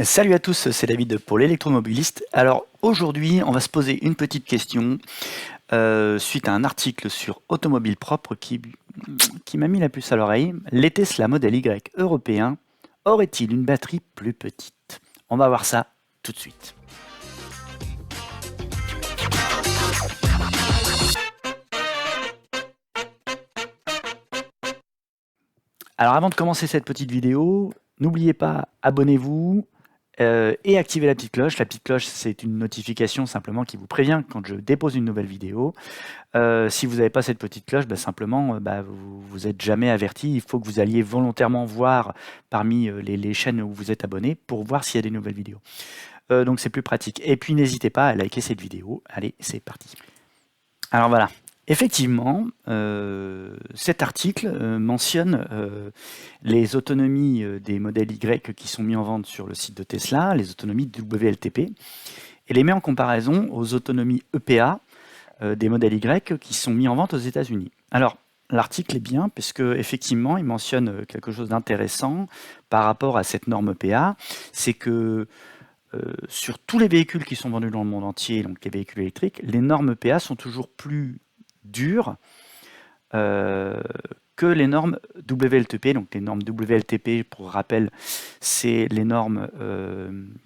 Salut à tous, c'est David pour l'électromobiliste. Alors aujourd'hui, on va se poser une petite question suite à un article sur Automobile Propre qui m'a mis la puce à l'oreille. Les Tesla Model Y européens auraient-ils une batterie plus petite? On va voir ça tout de suite. Alors avant de commencer cette petite vidéo, n'oubliez pas, abonnez-vous et activez la petite cloche. La petite cloche, c'est une notification simplement qui vous prévient quand je dépose une nouvelle vidéo. Si vous n'avez pas cette petite cloche, simplement, vous n'êtes jamais averti. Il faut que vous alliez volontairement voir parmi les chaînes où vous êtes abonné pour voir s'il y a des nouvelles vidéos. Donc c'est plus pratique. Et puis n'hésitez pas à liker cette vidéo. Allez, c'est parti. Alors voilà. Effectivement, cet article mentionne les autonomies des modèles Y qui sont mis en vente sur le site de Tesla, les autonomies WLTP, et les met en comparaison aux autonomies EPA des modèles Y qui sont mis en vente aux États-Unis. Alors, l'article est bien parce qu'effectivement, il mentionne quelque chose d'intéressant par rapport à cette norme EPA, c'est que sur tous les véhicules qui sont vendus dans le monde entier, donc les véhicules électriques, les normes EPA sont toujours plus dures que les normes WLTP. Donc les normes WLTP, pour rappel, c'est les normes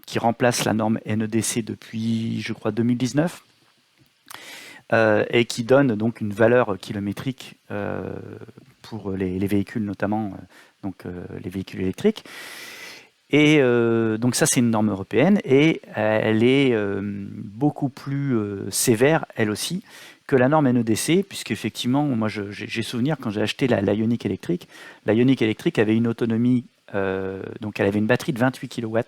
qui remplacent la norme NEDC depuis, je crois, 2019. Et qui donne donc une valeur kilométrique pour les véhicules, notamment les véhicules électriques. Et donc ça, c'est une norme européenne et elle est beaucoup plus sévère, elle aussi, que la norme NEDC, puisque effectivement, moi j'ai souvenir quand j'ai acheté la Ioniq électrique, la Ioniq électrique avait une autonomie, donc elle avait une batterie de 28 kWh,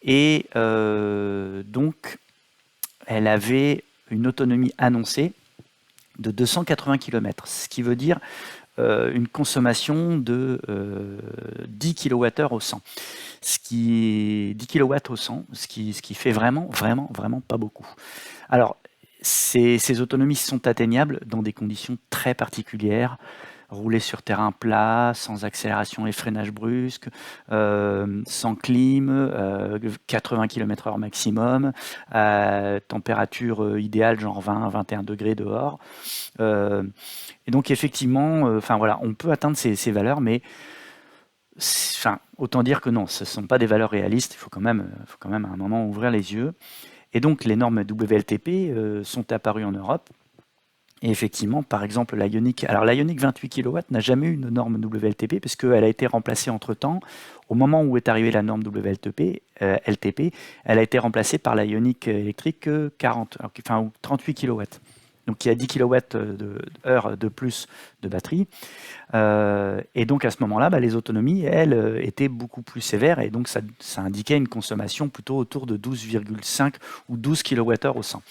et donc elle avait une autonomie annoncée de 280 km, ce qui veut dire une consommation de 10 kWh au 100. Ce qui est 10 kW au 100, ce qui fait vraiment pas beaucoup. Alors, ces autonomies sont atteignables dans des conditions très particulières. Rouler sur terrain plat, sans accélération et freinage brusque, sans clim, 80 km/h maximum, température idéale, genre 20-21 degrés dehors. Et donc effectivement, voilà, on peut atteindre ces valeurs, mais autant dire que non, ce ne sont pas des valeurs réalistes. Il faut quand même à un moment ouvrir les yeux. Et donc les normes WLTP sont apparues en Europe. Et effectivement, par exemple, la Ioniq 28 kW n'a jamais eu une norme WLTP parce qu'elle a été remplacée entre-temps. Au moment où est arrivée la norme WLTP, LTP, elle a été remplacée par la Ioniq électrique 38 kW. Donc il y a 10 kWh de plus de batterie. Et donc à ce moment-là, les autonomies, elles, étaient beaucoup plus sévères et donc ça indiquait une consommation plutôt autour de 12,5 ou 12 kWh au 100.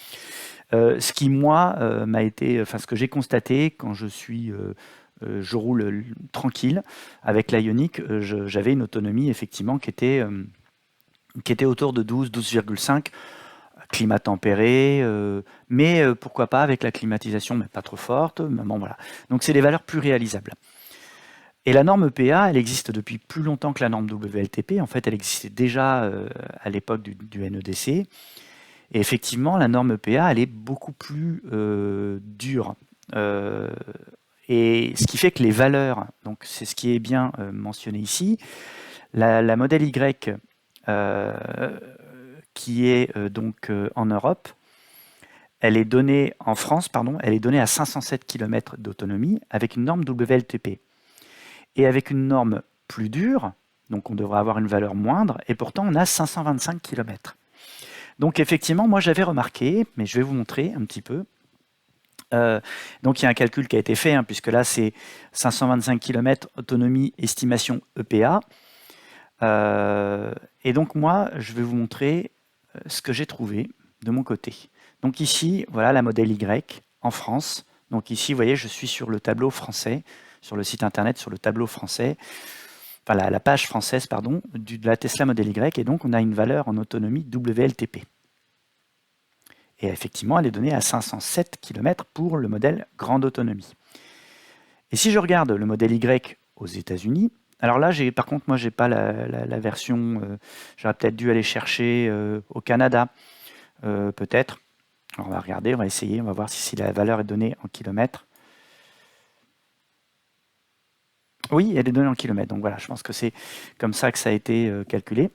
Ce qui, moi, ce que j'ai constaté quand je roule tranquille avec la Ioniq, j'avais une autonomie effectivement qui était autour de 12,5, climat tempéré, mais pourquoi pas avec la climatisation, mais pas trop forte. Mais bon, voilà. Donc c'est des valeurs plus réalisables. Et la norme EPA, elle existe depuis plus longtemps que la norme WLTP. En fait, elle existait déjà à l'époque du NEDC. Et effectivement, la norme EPA, elle est beaucoup plus dure. Et ce qui fait que les valeurs, donc c'est ce qui est bien mentionné ici, la modèle Y qui est en Europe, elle est donnée en France, elle est donnée à 507 km d'autonomie avec une norme WLTP. Et avec une norme plus dure, donc on devrait avoir une valeur moindre, et pourtant on a 525 km. Donc effectivement, moi j'avais remarqué, mais je vais vous montrer un petit peu. Donc il y a un calcul qui a été fait, puisque là c'est 525 km autonomie estimation EPA. Et donc moi je vais vous montrer ce que j'ai trouvé de mon côté. Donc ici, voilà la modèle Y en France. Donc ici, vous voyez, je suis sur le tableau français, sur le site internet, sur le tableau français. Enfin, la page française, pardon, de la Tesla Model Y, et donc on a une valeur en autonomie WLTP. Et effectivement, elle est donnée à 507 km pour le modèle grande autonomie. Et si je regarde le modèle Y aux États-Unis, Alors là, par contre, moi, j'ai pas la version. J'aurais peut-être dû aller chercher au Canada, peut-être. Alors, on va regarder, on va essayer, on va voir si la valeur est donnée en kilomètres. Oui, elle est donnée en kilomètres. Donc voilà, je pense que c'est comme ça que ça a été calculé.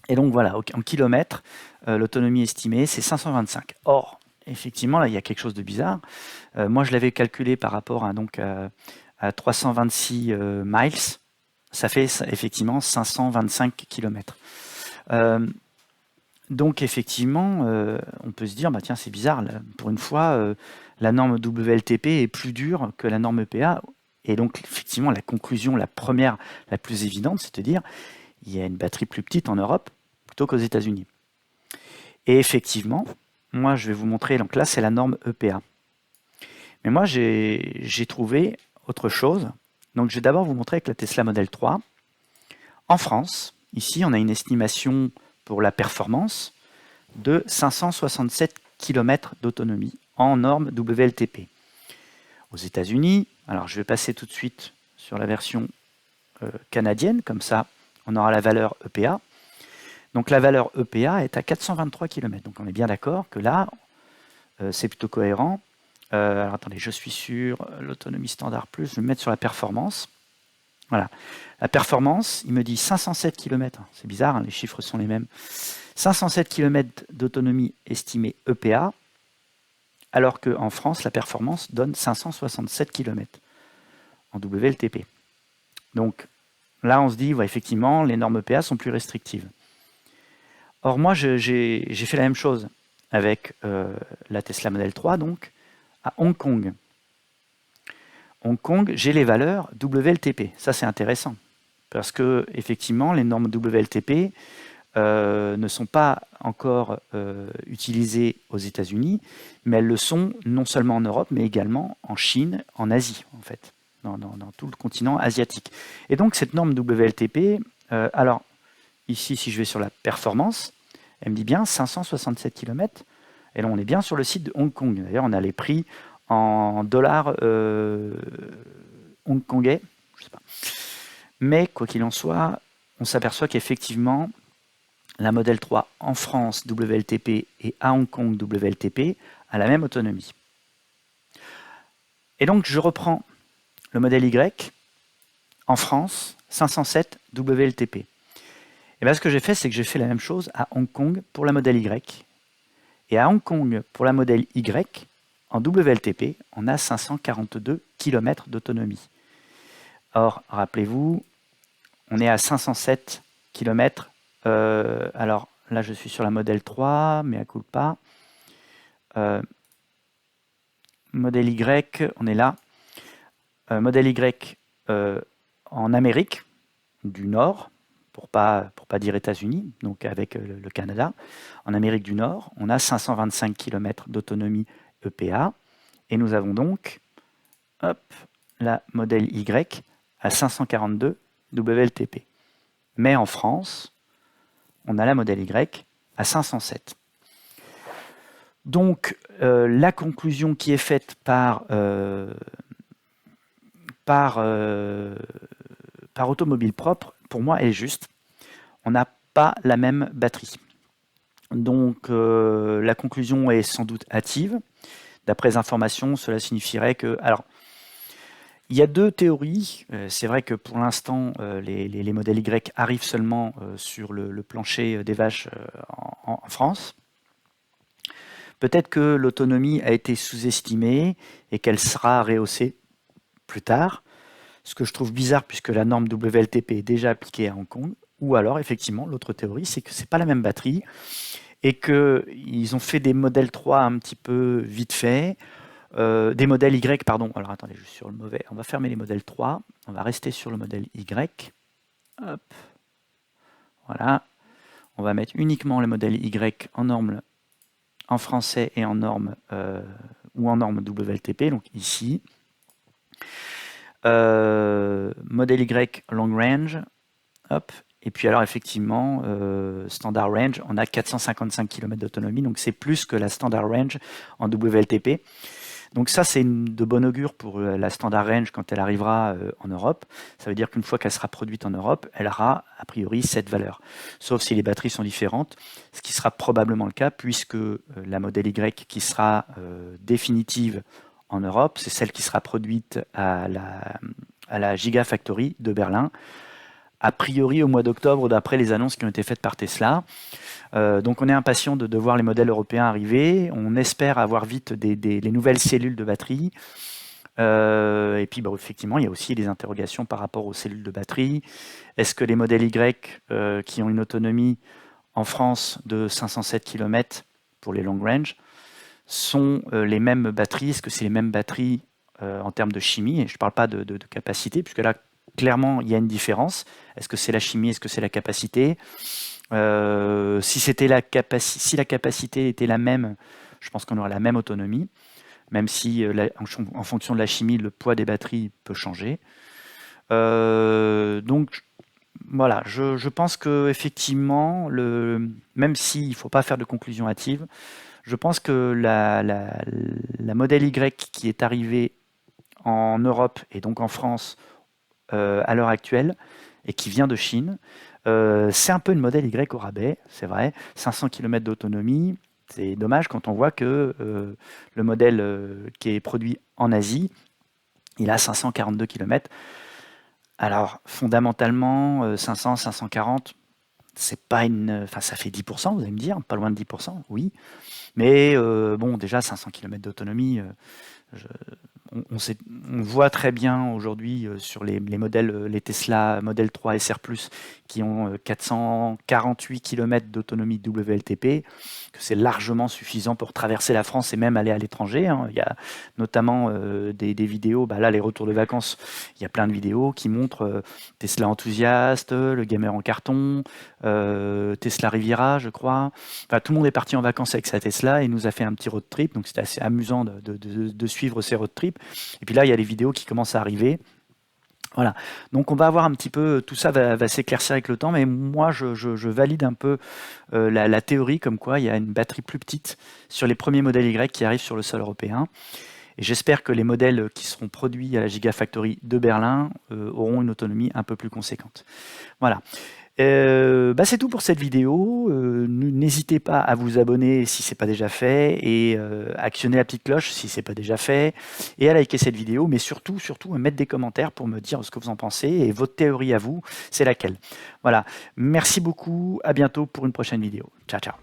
Et donc voilà, en kilomètres, l'autonomie estimée, c'est 525. Or, effectivement, là, il y a quelque chose de bizarre. Moi, je l'avais calculé par rapport à 326 miles. Ça fait effectivement 525 km. Donc effectivement, on peut se dire, bah tiens, c'est bizarre, là, pour une fois, la norme WLTP est plus dure que la norme EPA. Et donc effectivement, la conclusion, la première, la plus évidente, c'est de dire, il y a une batterie plus petite en Europe plutôt qu'aux États-Unis. Et effectivement, moi je vais vous montrer, donc là c'est la norme EPA. Mais moi j'ai trouvé autre chose. Donc je vais d'abord vous montrer avec la Tesla Model 3. En France, ici on a une estimation pour la performance de 567 km d'autonomie en norme WLTP. Aux États-Unis, alors je vais passer tout de suite sur la version canadienne, comme ça on aura la valeur EPA. Donc la valeur EPA est à 423 km. Donc on est bien d'accord que là, c'est plutôt cohérent. Alors attendez, je suis sur l'autonomie standard plus, je vais me mettre sur la performance. Voilà. La performance, il me dit 507 km. C'est bizarre, hein, les chiffres sont les mêmes. 507 km d'autonomie estimée EPA, alors qu'en France, la performance donne 567 km en WLTP. Donc là, on se dit, ouais, effectivement, les normes EPA sont plus restrictives. Or, moi, j'ai fait la même chose avec la Tesla Model 3, donc, à Hong Kong. Hong Kong, j'ai les valeurs WLTP. Ça, c'est intéressant. Parce que, effectivement, les normes WLTP ne sont pas encore utilisées aux États-Unis, mais elles le sont non seulement en Europe, mais également en Chine, en Asie, en fait, dans tout le continent asiatique. Et donc, cette norme WLTP, alors, ici, si je vais sur la performance, elle me dit bien 567 km. Et là, on est bien sur le site de Hong Kong. D'ailleurs, on a les prix en dollars hongkongais. Je sais pas. Mais quoi qu'il en soit, on s'aperçoit qu'effectivement, la Model 3 en France WLTP et à Hong Kong WLTP a la même autonomie. Et donc, je reprends le modèle Y en France 507 WLTP. Et bien, ce que j'ai fait, c'est que j'ai fait la même chose à Hong Kong pour la modèle Y. Et à Hong Kong, pour la modèle Y, en WLTP, on a 542 km d'autonomie. Or, rappelez-vous, on est à 507 km. Alors là, je suis sur la modèle 3, mais à culpa. Modèle Y, on est là. Modèle Y en Amérique du Nord, pour pas dire États-Unis, donc avec le Canada. En Amérique du Nord, on a 525 km d'autonomie EPA, et nous avons donc la modèle Y à 542 WLTP. Mais en France, on a la modèle Y à 507. Donc la conclusion qui est faite par Automobile Propre, pour moi, est juste. On n'a pas la même batterie. Donc la conclusion est sans doute hâtive. D'après les informations, cela signifierait que... Alors, il y a deux théories. C'est vrai que pour l'instant, les modèles Y arrivent seulement sur le plancher des vaches en France. Peut-être que l'autonomie a été sous-estimée et qu'elle sera rehaussée plus tard. Ce que je trouve bizarre puisque la norme WLTP est déjà appliquée à Hong Kong. Ou alors, effectivement, l'autre théorie, c'est que ce n'est pas la même batterie et qu'ils ont fait des modèles 3 un petit peu vite fait. Des modèles Y, pardon. Alors attendez, je suis sur le mauvais. On va fermer les modèles 3. On va rester sur le modèle Y. Hop. Voilà. On va mettre uniquement le modèle Y en norme en français et en norme ou en norme WLTP. Donc ici. Modèle Y long range. Hop. Et puis alors effectivement, standard range, on a 455 km d'autonomie. Donc c'est plus que la standard range en WLTP. Donc ça, c'est de bon augure pour la Standard Range quand elle arrivera en Europe. Ça veut dire qu'une fois qu'elle sera produite en Europe, elle aura a priori cette valeur. Sauf si les batteries sont différentes, ce qui sera probablement le cas puisque la modèle Y qui sera définitive en Europe, c'est celle qui sera produite à la Gigafactory de Berlin, a priori au mois d'octobre d'après les annonces qui ont été faites par Tesla. Donc on est impatient de voir les modèles européens arriver, on espère avoir vite les nouvelles cellules de batterie, et puis effectivement il y a aussi des interrogations par rapport aux cellules de batterie. Est-ce que les modèles Y qui ont une autonomie en France de 507 km pour les long range sont les mêmes batteries? Est-ce que c'est les mêmes batteries en termes de chimie? Et je ne parle pas de capacité, puisque là clairement il y a une différence. Est-ce que c'est la chimie? Est-ce que c'est la capacité? Si la capacité était la même, je pense qu'on aurait la même autonomie, même si en fonction de la chimie, le poids des batteries peut changer. Donc voilà, je pense que effectivement, même s'il ne faut pas faire de conclusion hâtive, je pense que la modèle Y qui est arrivée en Europe et donc en France à l'heure actuelle et qui vient de Chine, c'est un peu une modèle Y au rabais, c'est vrai, 500 km d'autonomie. C'est dommage quand on voit que le modèle qui est produit en Asie, il a 542 km. Alors fondamentalement, 500, 540, c'est pas enfin ça fait 10%, vous allez me dire, pas loin de 10%, oui. Mais bon, déjà 500 km d'autonomie, on voit très bien aujourd'hui sur les modèles, les Tesla Model 3 SR+, qui ont 448 km d'autonomie WLTP, que c'est largement suffisant pour traverser la France et même aller à l'étranger. Il y a notamment des vidéos, là les retours de vacances, il y a plein de vidéos qui montrent Tesla enthousiaste, le gamer en carton, Tesla Riviera, je crois. Enfin, tout le monde est parti en vacances avec sa Tesla et nous a fait un petit road trip, donc c'était assez amusant de suivre ces road trips. Et puis là, il y a les vidéos qui commencent à arriver. Voilà, donc on va avoir un petit peu, tout ça va s'éclaircir avec le temps, mais moi je valide un peu la théorie comme quoi il y a une batterie plus petite sur les premiers modèles Y qui arrivent sur le sol européen. Et j'espère que les modèles qui seront produits à la Gigafactory de Berlin auront une autonomie un peu plus conséquente. Voilà. C'est tout pour cette vidéo. N'hésitez pas à vous abonner si ce n'est pas déjà fait et actionner la petite cloche si ce n'est pas déjà fait et à liker cette vidéo, mais surtout à mettre des commentaires pour me dire ce que vous en pensez et votre théorie à vous, c'est laquelle. Voilà, merci beaucoup, à bientôt pour une prochaine vidéo. Ciao, ciao.